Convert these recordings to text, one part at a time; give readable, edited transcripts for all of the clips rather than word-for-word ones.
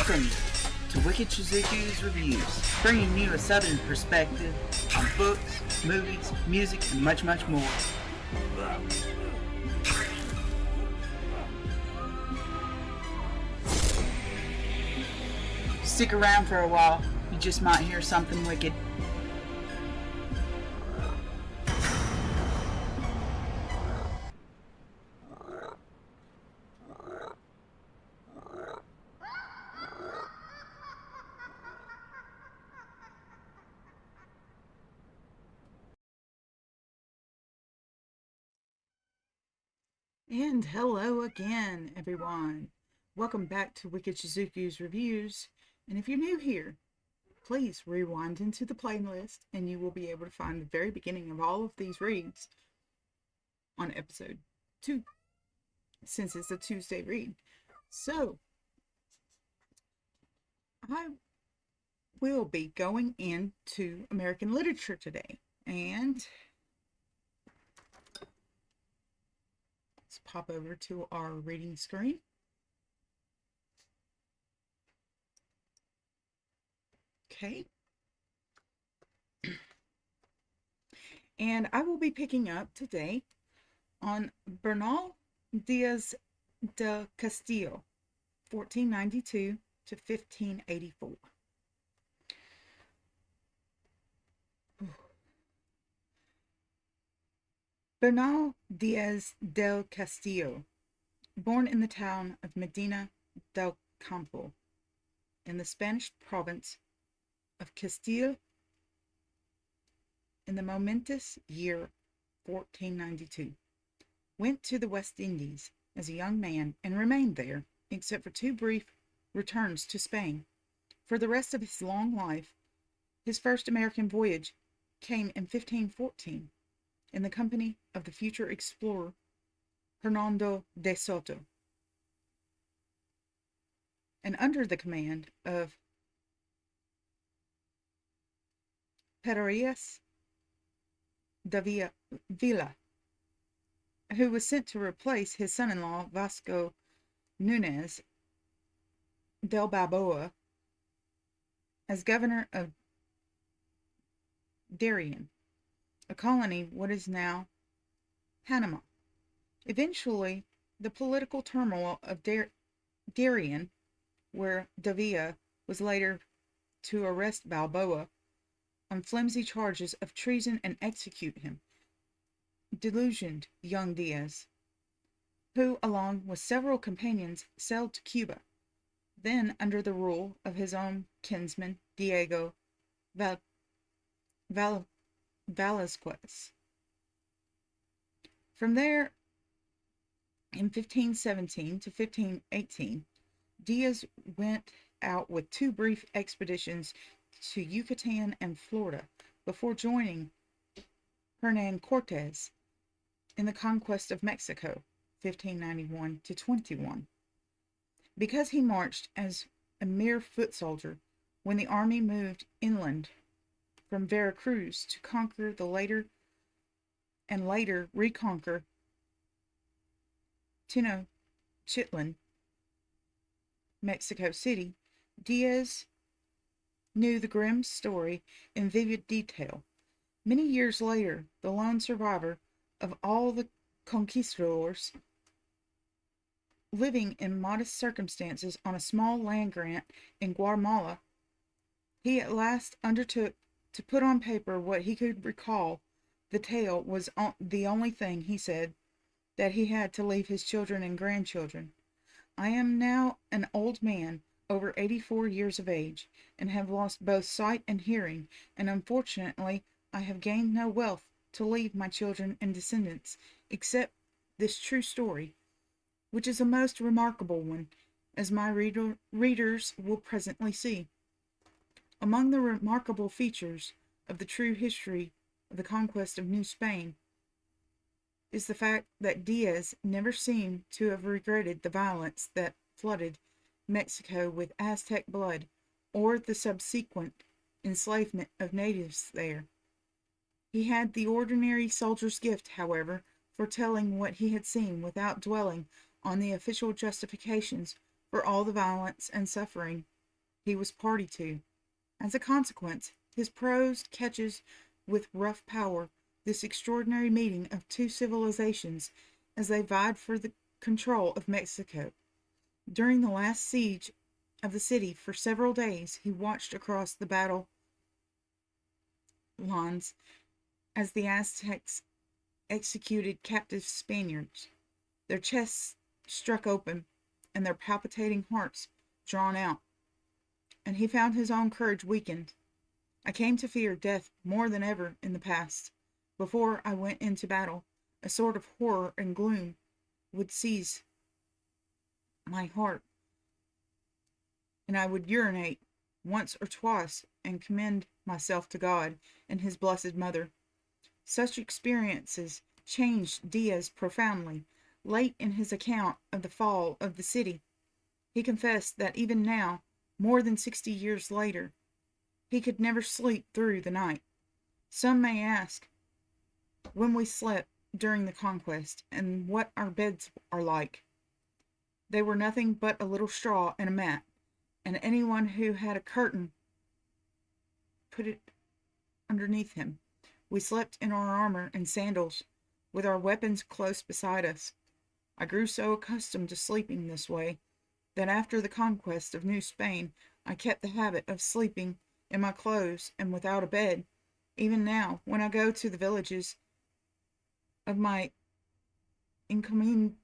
Welcome to Wicked Shizuku's Reviews, bringing you a southern perspective on books, movies, music, and much, much more. Stick around for a while, you just might hear something wicked. And hello again, everyone. Welcome back to Wicked Shizuku's Reviews. And if you're new here, please rewind into the playlist and you will be able to find the very beginning of all of these reads on episode 2, since it's a Tuesday read. So, I will be going into American literature today. And let's pop over to our reading screen. Okay. And I will be picking up today on Bernal, Diaz de Castillo, 1492 to 1584. Bernal Diaz del Castillo, born in the town of Medina del Campo, in the Spanish province of Castillo, in the momentous year 1492, went to the West Indies as a young man and remained there, except for 2 brief returns to Spain. For the rest of his long life, his first American voyage came in 1514, in the company of the future explorer Hernando de Soto, and under the command of Pereiras de Villa, who was sent to replace his son-in-law Vasco Nuñez del Balboa as governor of Darien, a colony what is now Panama. Eventually, the political turmoil of Darien, where Davila was later to arrest Balboa on flimsy charges of treason and execute him, delusioned young Diaz, who, along with several companions, sailed to Cuba, then under the rule of his own kinsman Diego Velasquez. From there, in 1517 to 1518, Diaz went out with 2 brief expeditions to Yucatan and Florida before joining Hernan Cortes in the conquest of Mexico, 1591 to 21. Because he marched as a mere foot soldier when the army moved inland from Veracruz to conquer the later reconquer Tenochtitlan, Mexico City, Diaz knew the grim story in vivid detail. Many years later, the lone survivor of all the conquistadors, living in modest circumstances on a small land grant in Guatemala, he at last undertook to put on paper what he could recall. The tale was the only thing, he said, that he had to leave his children and grandchildren. I am now an old man, over 84 years of age, and have lost both sight and hearing, and unfortunately I have gained no wealth to leave my children and descendants, except this true story, which is a most remarkable one, as my readers will presently see. Among the remarkable features of the true history of the conquest of New Spain is the fact that Diaz never seemed to have regretted the violence that flooded Mexico with Aztec blood, or the subsequent enslavement of natives there. He had the ordinary soldier's gift, however, for telling what he had seen without dwelling on the official justifications for all the violence and suffering he was party to. As a consequence, his prose catches with rough power this extraordinary meeting of two civilizations as they vied for the control of Mexico. During the last siege of the city for several days, he watched across the battle lines as the Aztecs executed captive Spaniards, their chests struck open and their palpitating hearts drawn out, and he found his own courage weakened. I came to fear death more than ever in the past. Before I went into battle, a sort of horror and gloom would seize my heart, and I would urinate once or twice and commend myself to God and his blessed mother. Such experiences changed Diaz profoundly. Late in his account of the fall of the city, he confessed that even now, more than 60 years later, he could never sleep through the night. Some may ask when we slept during the conquest and what our beds are like. They were nothing but a little straw and a mat, and anyone who had a curtain put it underneath him. We slept in our armor and sandals, with our weapons close beside us. I grew so accustomed to sleeping this way that after the conquest of New Spain I kept the habit of sleeping in my clothes and without a bed. Even now, when I go to the villages of my encomienda,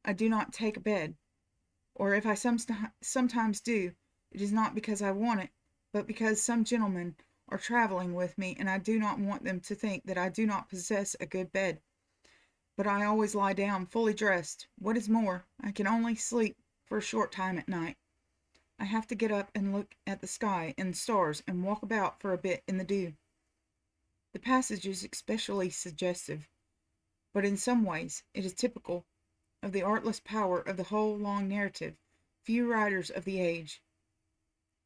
I do not take a bed, or if I sometimes do, it is not because I want it, but because some gentlemen are traveling with me, and I do not want them to think that I do not possess a good bed. But I always lie down fully dressed. What is more, I can only sleep for a short time at night. I have to get up and look at the sky and stars and walk about for a bit in the dew. The passage is especially suggestive, but in some ways it is typical of the artless power of the whole long narrative. Few writers of the age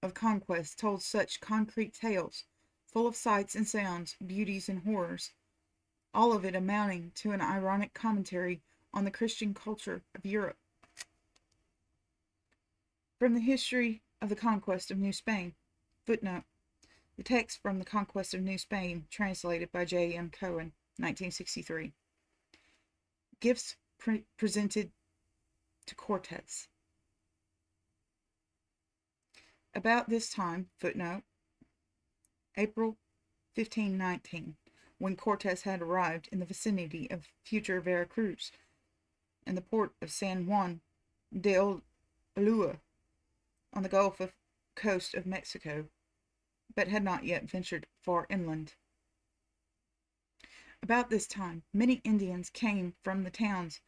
of conquest told such concrete tales, full of sights and sounds, beauties and horrors, all of it amounting to an ironic commentary on the Christian culture of Europe. From the History of the Conquest of New Spain. Footnote. The text from the Conquest of New Spain, translated by J. M. Cohen, 1963. Gifts presented to Cortes. About this time, footnote, April 1519, when Cortes had arrived in the vicinity of future Veracruz and the port of San Juan de Ulua on the Gulf coast of Mexico, but had not yet ventured far inland. About this time, many Indians came from the towns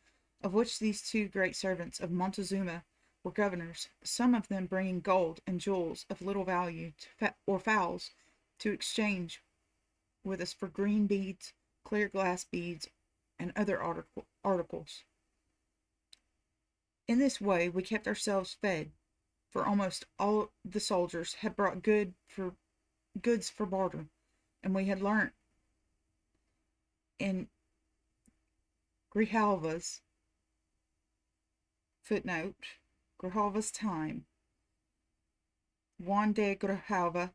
of which these two great servants of Montezuma were governors, some of them bringing gold and jewels of little value or fowls to exchange with us for green beads, clear glass beads, and other articles. In this way we kept ourselves fed, for almost all the soldiers had brought goods for barter, and we had learnt in Grijalva's footnote, Grijalva's time, Juan de Grijalva,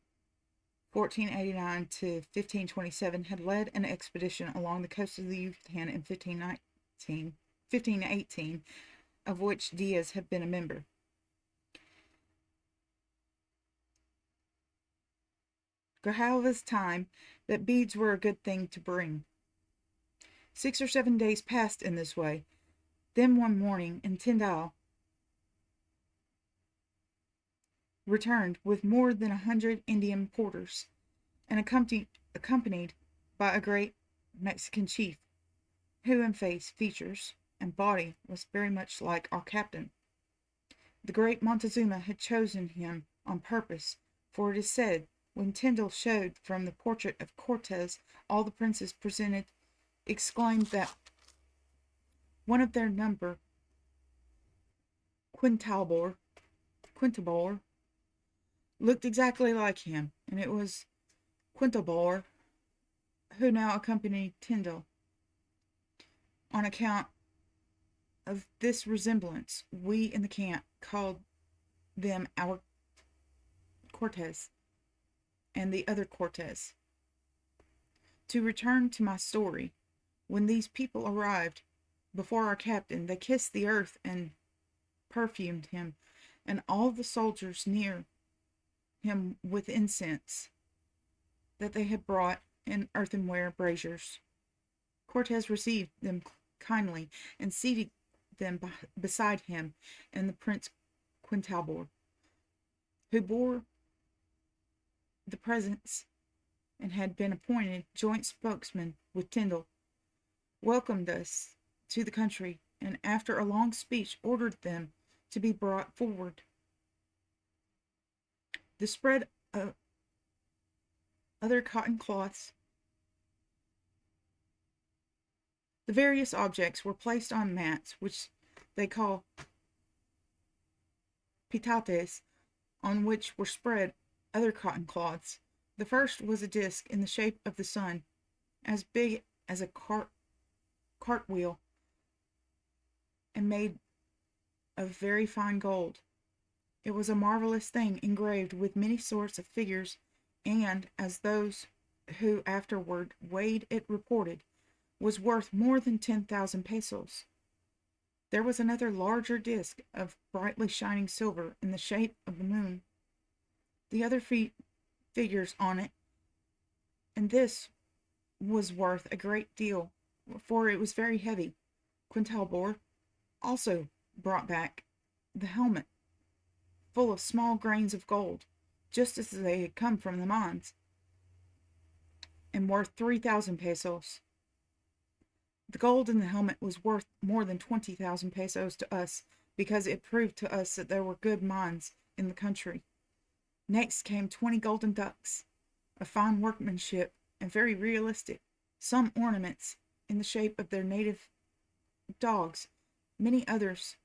1489 to 1527, had led an expedition along the coast of the Yucatan in 1518, of which Diaz had been a member. Grijalva's time that beads were a good thing to bring. 6 or 7 days passed in this way. Then one morning, in Tyndall returned with more than 100 Indian porters, and accompanied by a great Mexican chief, who in face, features, and body was very much like our captain. The great Montezuma had chosen him on purpose, for it is said, when Tyndall showed from the portrait of Cortes all the princes presented, exclaimed that one of their number, Quintalbor, looked exactly like him, and it was Quintalbor who now accompanied Tyndall, on account of this resemblance, we in the camp called them our Cortez and the other Cortez. To return to my story, when these people arrived before our captain, they kissed the earth and perfumed him, and all the soldiers near him with incense that they had brought in earthenware braziers. Cortez received them kindly and seated them beside him and the Prince Quintalbor, who bore the presents and had been appointed joint spokesman with Tyndall, welcomed us to the country, and after a long speech ordered them to be brought forward. The spread of other cotton cloths, the various objects were placed on mats, which they call pitates, on which were spread other cotton cloths. The first was a disc in the shape of the sun, as big as a cartwheel, and made of very fine gold. It was a marvelous thing, engraved with many sorts of figures, and, as those who afterward weighed it reported, was worth more than 10,000 pesos. There was another larger disc of brightly shining silver in the shape of the moon. The other figures on it, and this was worth a great deal, for it was very heavy. Quintalbor also brought back the helmet full of small grains of gold, just as they had come from the mines, and worth 3,000 pesos. The gold in the helmet was worth more than 20,000 pesos to us, because it proved to us that there were good mines in the country. Next came 20 golden ducks, of fine workmanship and very realistic, some ornaments in the shape of their native dogs, many others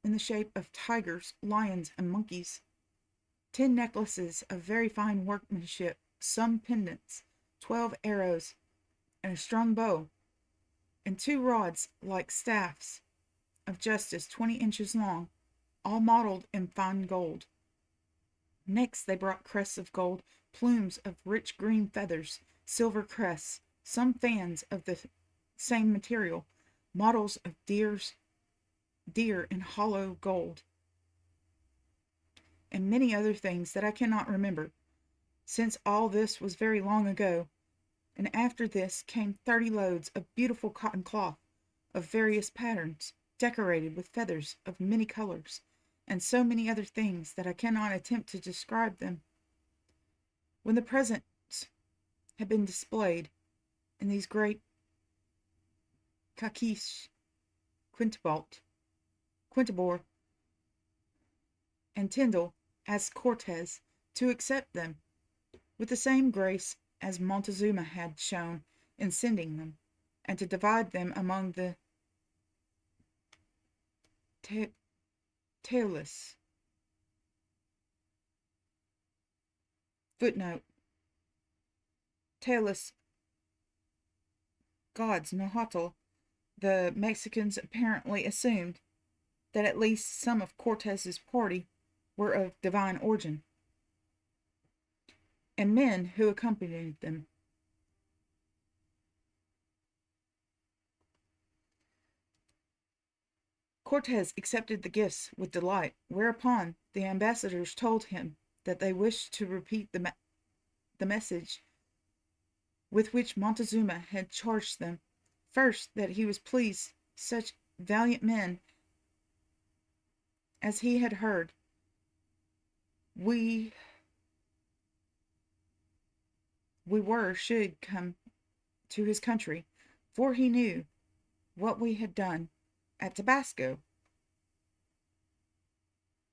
in the shape of tigers, lions, and monkeys. 10 necklaces of very fine workmanship, some pendants, 12 arrows, and a strung bow, and 2 rods like staffs of justice 20 inches long, all modeled in fine gold. Next they brought crests of gold, plumes of rich green feathers, silver crests, some fans of the same material, models of deer in hollow gold, and many other things that I cannot remember, since all this was very long ago. And after this came 30 loads of beautiful cotton cloth of various patterns, decorated with feathers of many colors, and so many other things that I cannot attempt to describe them. When the presents had been displayed in these great caquiche, Quintabor, and Tyndall asked Cortez to accept them, with the same grace as Montezuma had shown in sending them, and to divide them among the tailless. Footnote: tailless gods Nahuatl. The Mexicans apparently assumed that at least some of Cortez's party were of divine origin, and men who accompanied them. Cortez accepted the gifts with delight, whereupon the ambassadors told him that they wished to repeat the message with which Montezuma had charged them. First, that he was pleased such valiant men as he had heard we should come to his country, for he knew what we had done at Tabasco.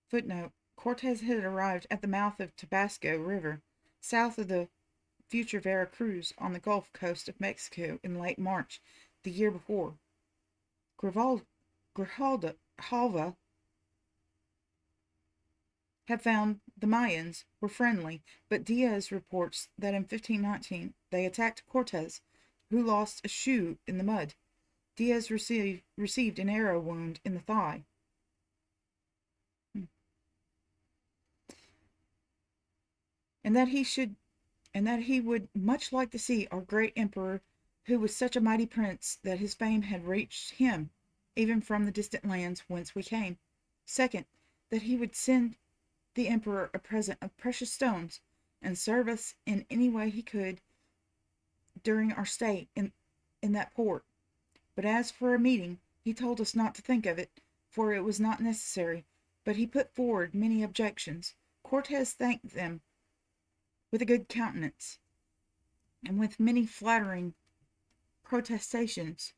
Footnote: Cortez had arrived at the mouth of Tabasco River, south of the future Vera Cruz, on the Gulf coast of Mexico, in late March the year before. Grijalva had found the Mayans were friendly, but Diaz reports that in 1519 they attacked Cortez, who lost a shoe in the mud. Diaz received an arrow wound in the thigh. And that he would much like to see our great emperor, who was such a mighty prince that his fame had reached him, even from the distant lands whence we came. Second, that he would send the emperor a present of precious stones, and serve us in any way he could during our stay in that port. But as for a meeting, he told us not to think of it, for it was not necessary, but he put forward many objections. Cortes thanked them with a good countenance, and with many flattering protestations,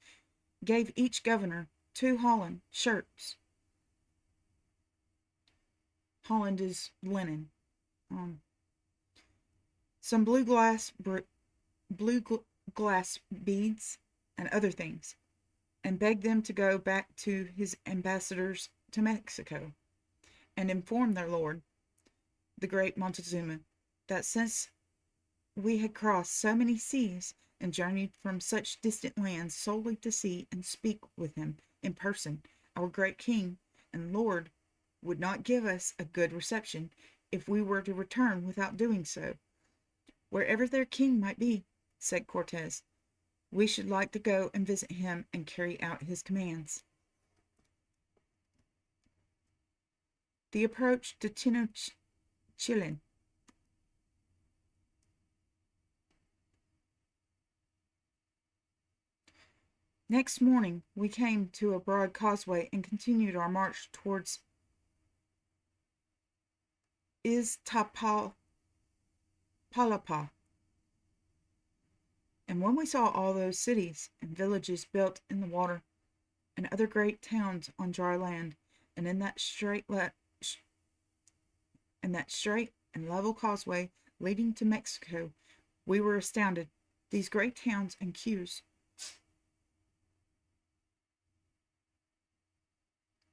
gave each governor 2 Holland shirts. Holland is linen. Some blue glass beads, and other things, and begged them to go back to his ambassadors to Mexico, and inform their lord, the great Montezuma, that since we had crossed so many seas and journeyed from such distant lands solely to see and speak with him in person, our great king and lord would not give us a good reception if we were to return without doing so. Wherever their king might be, said Cortes, we should like to go and visit him and carry out his commands. The approach to Tenochtitlan. Next morning we came to a broad causeway and continued our march towards Iztapalapa. And when we saw all those cities and villages built in the water, and other great towns on dry land, and in that straight and level causeway leading to Mexico, we were astounded. These great towns and queues,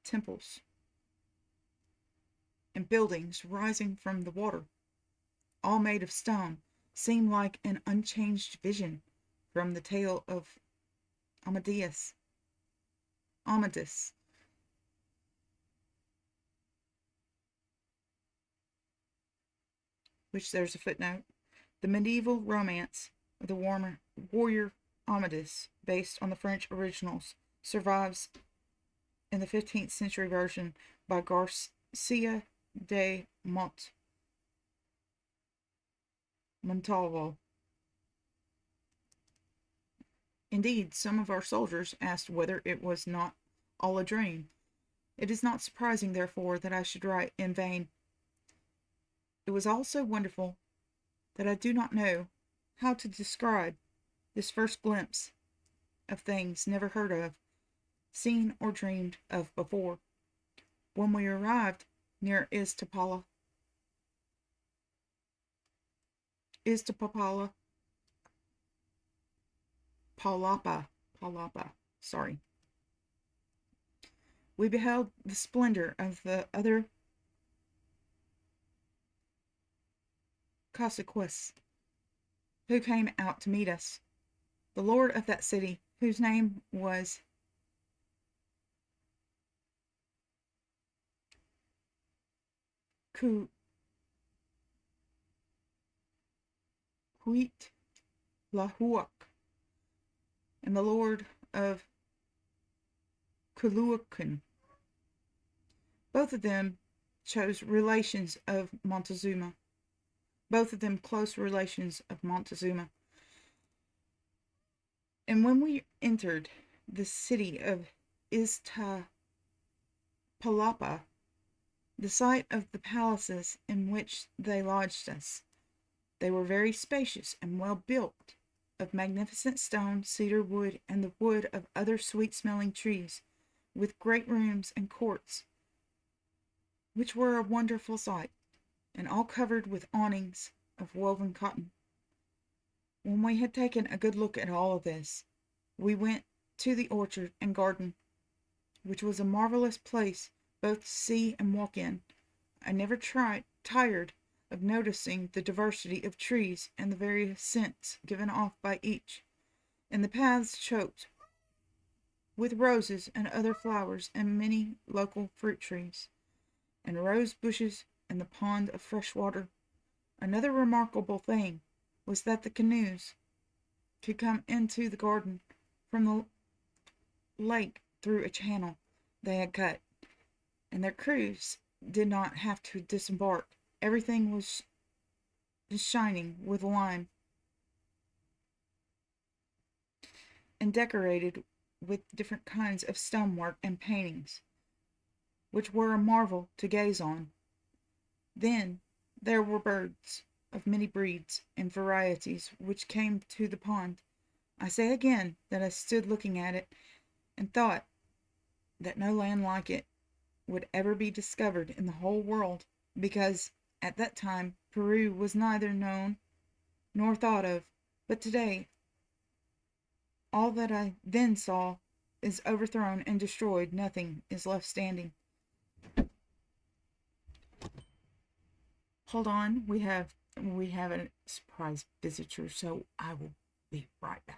temples, and buildings rising from the water, all made of stone, seemed like an unchanged vision from the tale of Amadis, which there's a footnote. The medieval romance of the warrior Amadis, based on the French originals, survives in the 15th century version by Garcia de Montalvo. Indeed, some of our soldiers asked whether it was not all a dream. It is not surprising, therefore, that I should write in vain. It was all so wonderful that I do not know how to describe this first glimpse of things never heard of, seen, or dreamed of before. When we arrived near Iztapalapa, we beheld the splendor of the other Caciques who came out to meet us. The lord of that city, whose name was Huitlahuac, and the lord of Culhuacan. Both of them chose relations of Montezuma. Both of them close relations of Montezuma. And when we entered the city of Iztapalapa, the sight of the palaces in which they lodged us, they were very spacious and well built, of magnificent stone, cedar wood, and the wood of other sweet-smelling trees, with great rooms and courts, which were a wonderful sight, and all covered with awnings of woven cotton. When we had taken a good look at all of this, we went to the orchard and garden, which was a marvelous place both to see and walk in. I never tired of noticing the diversity of trees and the various scents given off by each, and the paths choked with roses and other flowers and many local fruit trees, and rose bushes and the pond of fresh water. Another remarkable thing was that the canoes could come into the garden from the lake through a channel they had cut, and their crews did not have to disembark. Everything was just shining with lime and decorated with different kinds of stonework and paintings, which were a marvel to gaze on. Then there were birds of many breeds and varieties which came to the pond. I say again that I stood looking at it and thought that no land like it would ever be discovered in the whole world, because at that time Peru was neither known nor thought of. But today all that I then saw is overthrown and destroyed. Nothing is left standing. Hold on, we have a surprise visitor, so I will be right back.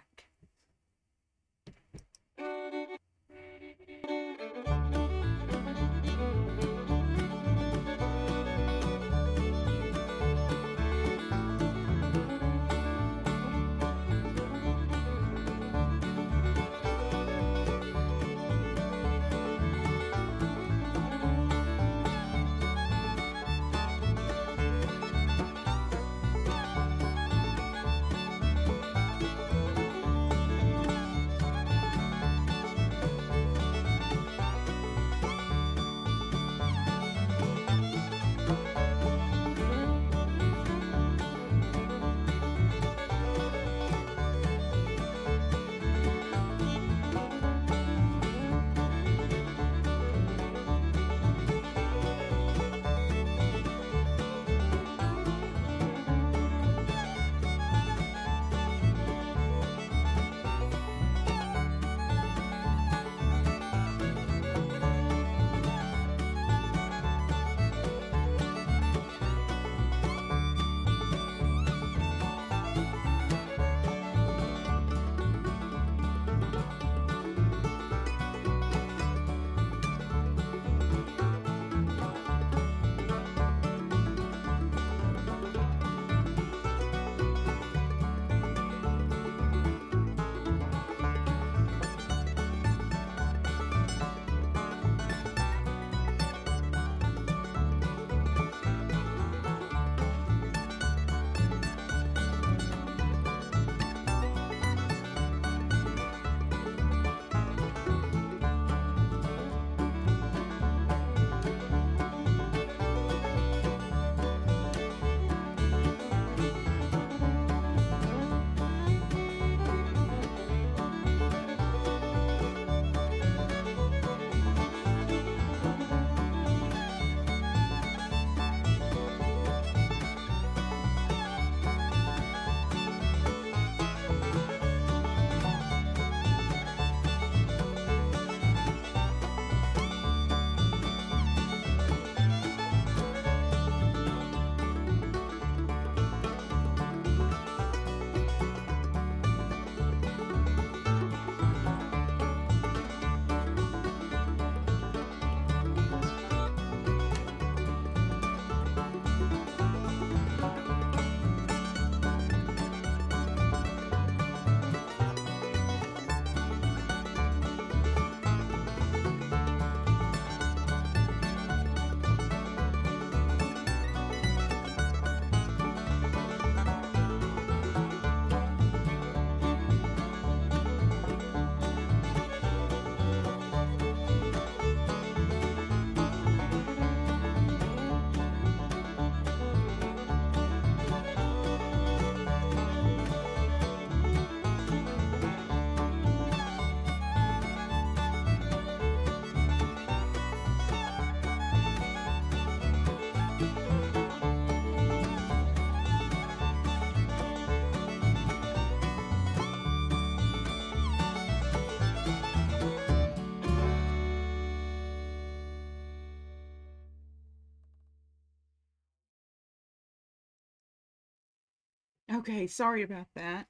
Okay, sorry about that.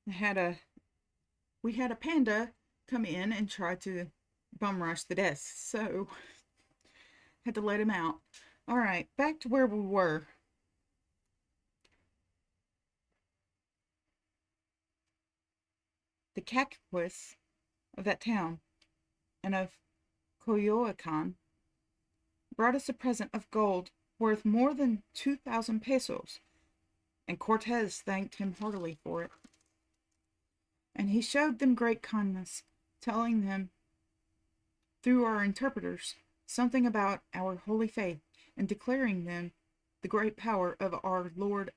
I had a we had a panda come in and try to bum rush the desk, so had to let him out. All right, back to where we were. The caciquus of that town and of Coyoacan brought us a present of gold worth more than 2,000 pesos, and Cortez thanked him heartily for it. And he showed them great kindness, telling them, through our interpreters, something about our holy faith, and declaring them the great power of our Lord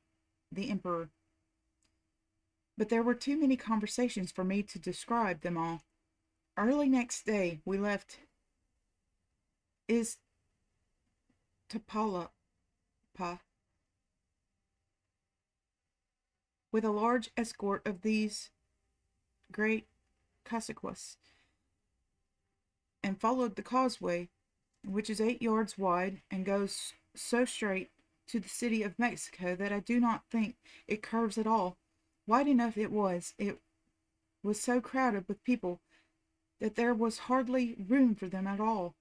the Emperor. But there were too many conversations for me to describe them all. Early next day we left Iztapalapa with a large escort of these great caciques, and followed the causeway, which is 8 yards wide and goes so straight to the city of Mexico that I do not think it curves at all. Wide enough it was. It was so crowded with people that there was hardly room for them at all.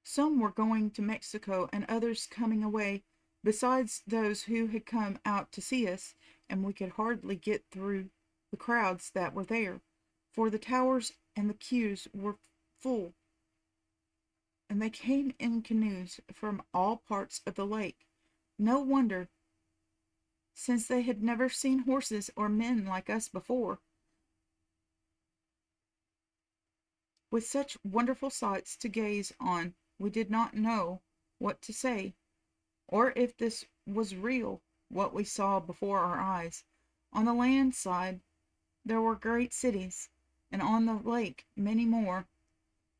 Some were going to Mexico and others coming away, besides those who had come out to see us, and we could hardly get through the crowds that were there, for the towers and the queues were full, and they came in canoes from all parts of the lake. No wonder, since they had never seen horses or men like us before. With such wonderful sights to gaze on, we did not know what to say, or if this was real, what we saw before our eyes. On the land side there were great cities, and on the lake many more.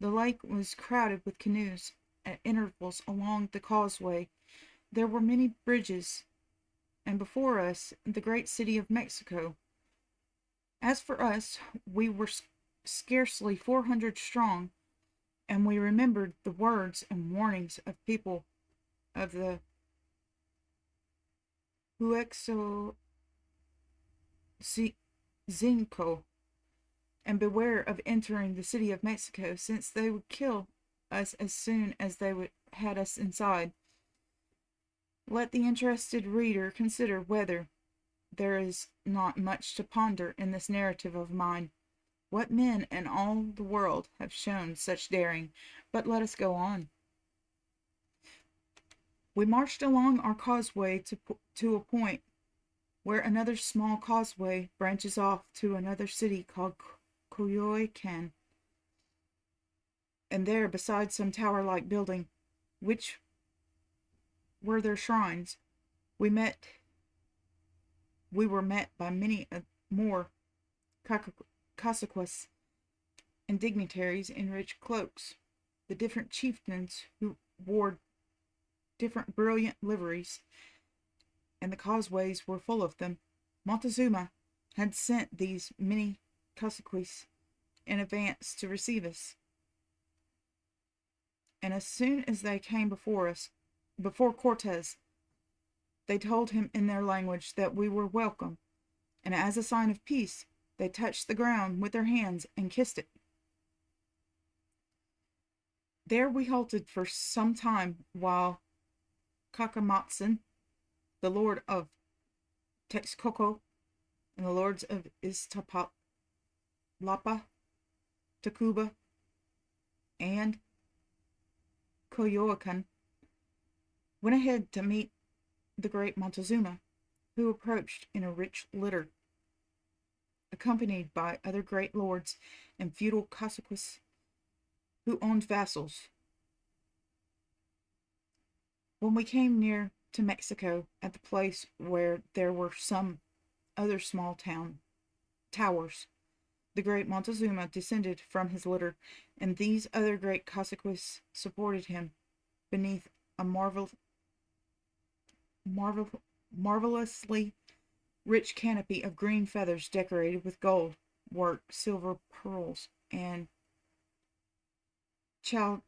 The lake was crowded with canoes at intervals along the causeway. There were many bridges, and before us the great city of Mexico. As for us, we were scarcely 400 strong, and we remembered the words and warnings of people of the Huexozinco, and beware of entering the city of Mexico, since they would kill us as soon as they had us inside. Let the interested reader consider whether there is not much to ponder in this narrative of mine. What men in all the world have shown such daring? But let us go on. We marched along our causeway to a point where another small causeway branches off to another city called Coyoacan, and there, beside some tower-like building, which were their shrines, we were met by many more caciques and dignitaries in rich cloaks. The different chieftains who wore different brilliant liveries, and the causeways were full of them. Montezuma had sent these many caciques in advance to receive us, and as soon as they came before Cortez, they told him in their language that we were welcome, and as a sign of peace, they touched the ground with their hands and kissed it. There we halted for some time while Cacamatzin, the lord of Texcoco, and the lords of Iztapalapa, Tacuba, and Coyoacan went ahead to meet the great Montezuma, who approached in a rich litter, accompanied by other great lords and feudal caciques who owned vassals. When we came near to Mexico, at the place where there were some other small towers, the great Montezuma descended from his litter, and these other great caciques supported him beneath a marvelously rich canopy of green feathers decorated with gold work, silver, pearls, and chihuites.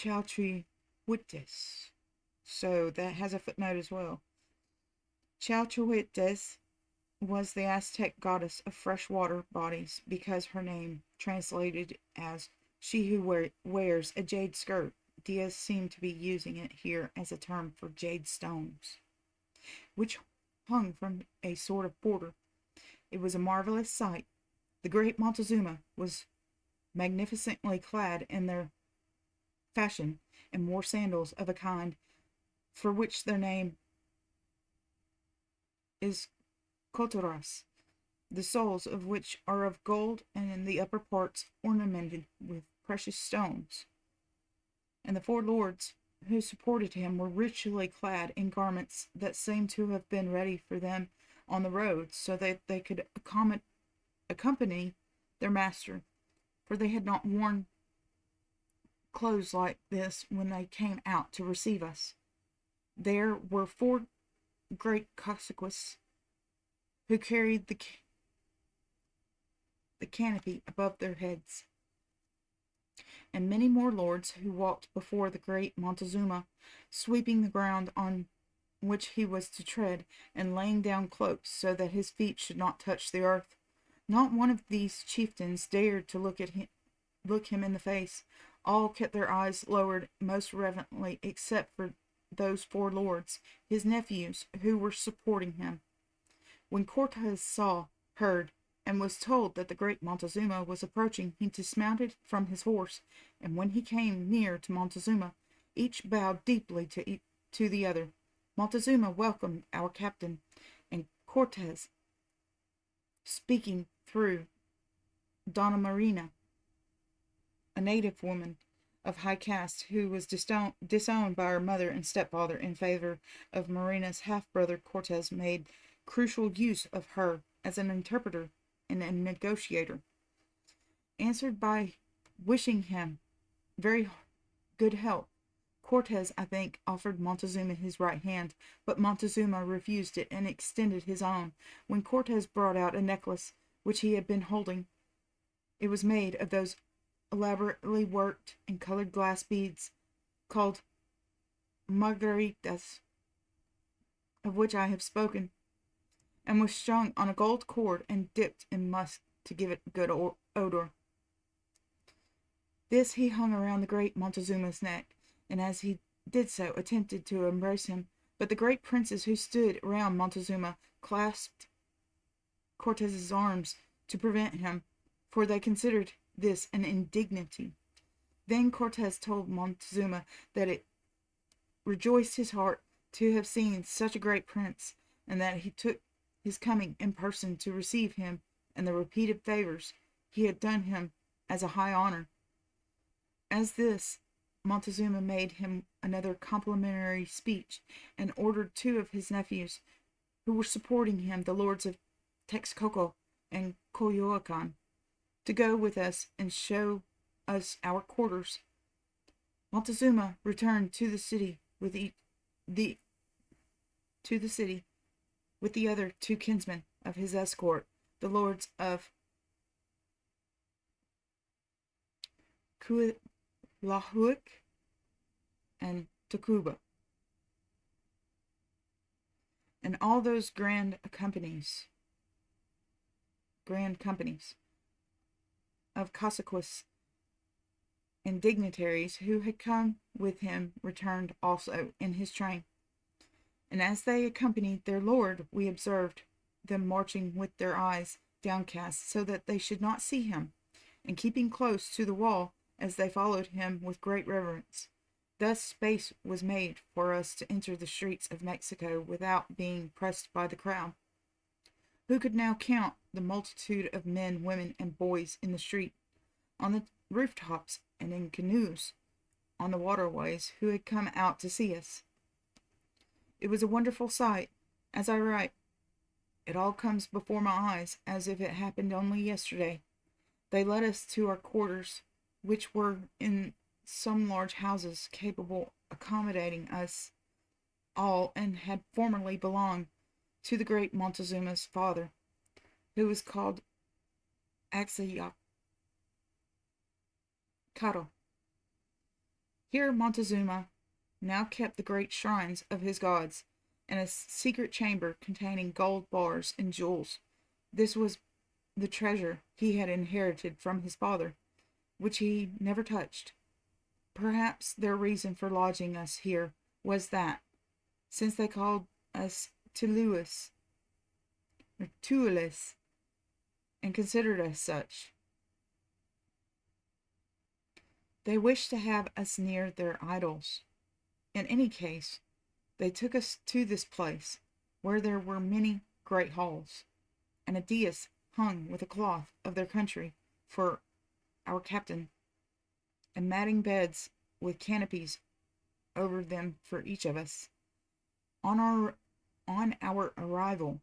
Chalchihuites. So that has a footnote as well. Chalchihuites was the Aztec goddess of freshwater bodies because her name, translated as she who wears a jade skirt. Diaz seemed to be using it here as a term for jade stones, which hung from a sort of border. It was a marvelous sight. The great Montezuma was magnificently clad in their fashion and wore sandals of a kind for which their name is cotoras, the soles of which are of gold and in the upper parts ornamented with precious stones. And the four lords who supported him were richly clad in garments that seemed to have been ready for them on the road, so that they could accompany their master, for they had not worn clothes like this when they came out to receive us. There were four great Cossacks who carried the canopy above their heads, and many more lords who walked before the great Montezuma, sweeping the ground on which he was to tread, and laying down cloaks so that his feet should not touch the earth. Not one of these chieftains dared to look him in the face. All kept their eyes lowered most reverently, except for those four lords, his nephews, who were supporting him. When Cortez saw, heard, and was told that the great Montezuma was approaching, he dismounted from his horse, and when he came near to Montezuma, each bowed deeply to the other. Montezuma welcomed our captain, and Cortez, speaking through Donna Marina, a native woman of high caste who was disowned by her mother and stepfather in favor of Marina's half-brother, Cortez made crucial use of her as an interpreter and a negotiator. Answered by wishing him very good health, Cortez, I think, offered Montezuma his right hand, but Montezuma refused it and extended his own. When Cortez brought out a necklace which he had been holding, it was made of those elaborately worked and colored glass beads called margaritas, of which I have spoken, and was strung on a gold cord and dipped in musk to give it good odor. This he hung around the great Montezuma's neck, and as he did so attempted to embrace him, but the great princes who stood around Montezuma clasped Cortez's arms to prevent him, for they considered this an indignity. Then Cortez told Montezuma that it rejoiced his heart to have seen such a great prince, and that he took his coming in person to receive him and the repeated favors he had done him as a high honor. As this, Montezuma made him another complimentary speech, and ordered two of his nephews, who were supporting him, the lords of Texcoco and Coyoacan, to go with us and show us our quarters. Montezuma returned to the city with the other two kinsmen of his escort, the lords of Cuitlahuac and Tacuba, and all those grand companies of Cossacks and dignitaries who had come with him returned also in his train. And as they accompanied their lord, we observed them marching with their eyes downcast, so that they should not see him, and keeping close to the wall as they followed him with great reverence. Thus space was made for us to enter the streets of Mexico without being pressed by the crowd. Who could now count the multitude of men, women, and boys in the street, on the rooftops, and in canoes on the waterways, who had come out to see us? It was a wonderful sight. As I write, it all comes before my eyes as if it happened only yesterday. They led us to our quarters, which were in some large houses capable of accommodating us all, and had formerly belonged to the great Montezuma's father, who was called Axayacatl. Here Montezuma now kept the great shrines of his gods, and a secret chamber containing gold bars and jewels. This was the treasure he had inherited from his father, which he never touched. Perhaps their reason for lodging us here was that, since they called us Toulouse, or Tuiles, and considered us such, they wished to have us near their idols. In any case, they took us to this place, where there were many great halls, and a dais hung with a cloth of their country for our captain, and matting beds with canopies over them for each of us. On our arrival,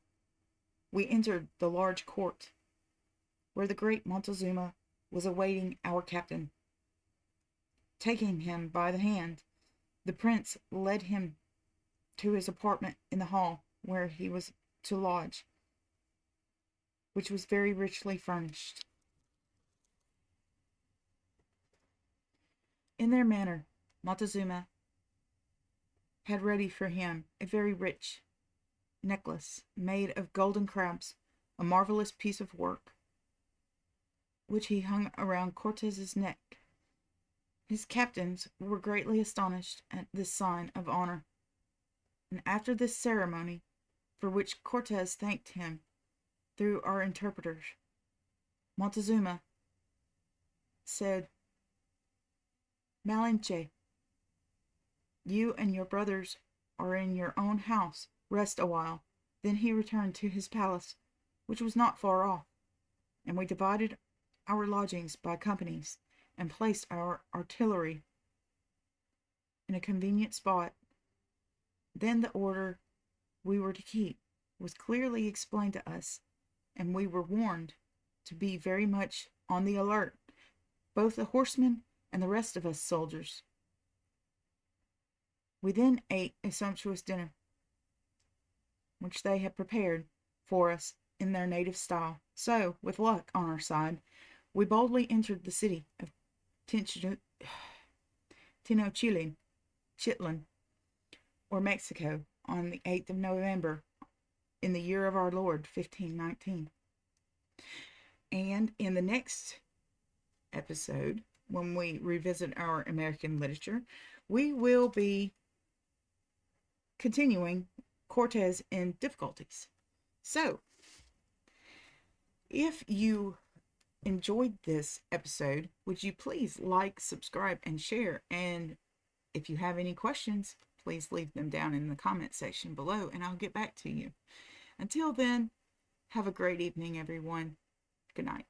we entered the large court, where the great Montezuma was awaiting our captain. Taking him by the hand, the prince led him to his apartment in the hall where he was to lodge, which was very richly furnished. In their manner, Montezuma had ready for him a very rich necklace made of golden crabs, a marvelous piece of work, which he hung around Cortez's neck. His captains were greatly astonished at this sign of honor, and after this ceremony, for which Cortez thanked him through our interpreters, Montezuma said, Malinche, you and your brothers are in your own house. Rest a while. Then he returned to his palace, which was not far off, and we divided our lodgings by companies, and placed our artillery in a convenient spot. Then the order we were to keep was clearly explained to us, and we were warned to be very much on the alert, both the horsemen and the rest of us soldiers. We then ate a sumptuous dinner, which they had prepared for us in their native style. So, with luck on our side, we boldly entered the city of Tenochtitlan, or Mexico, on the 8th of November, in the year of our Lord, 1519. And in the next episode, when we revisit our American literature, we will be continuing Cortez in difficulties. So, if you enjoyed this episode, would you please like, subscribe, and share? And if you have any questions, please leave them down in the comment section below, and I'll get back to you. Until then, have a great evening, everyone. Good night.